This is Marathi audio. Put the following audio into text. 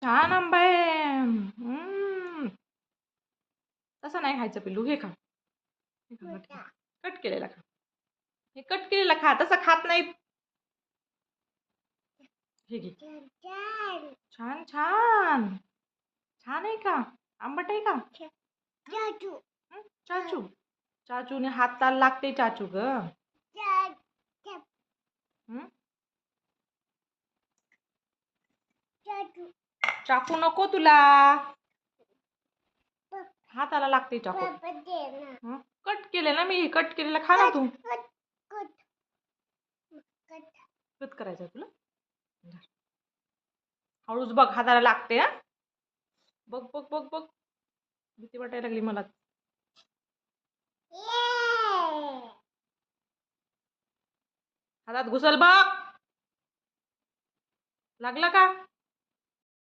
छान आंबा आहे. तसं नाही खायचं पिल्लू. हे खा. हे खा, कट केलेला खा. हे कट केलेला खा. तसं खात नाहीत. हे घे. छान छान. छान आहे का? आंबट आहे का? चाचू. चाचूने हाताला लागते चाचू ग. चाकू नको तुला. हाताला लागते चाकू. कट केले ना मी. कट केलेला खा ना तू. कट करायचं तुला. हळूच बघ, हाताला लागते. हा बघ बघ बघ बघ. भीती वाटायला लागली मला. हातात घुसल बघ. लागला का?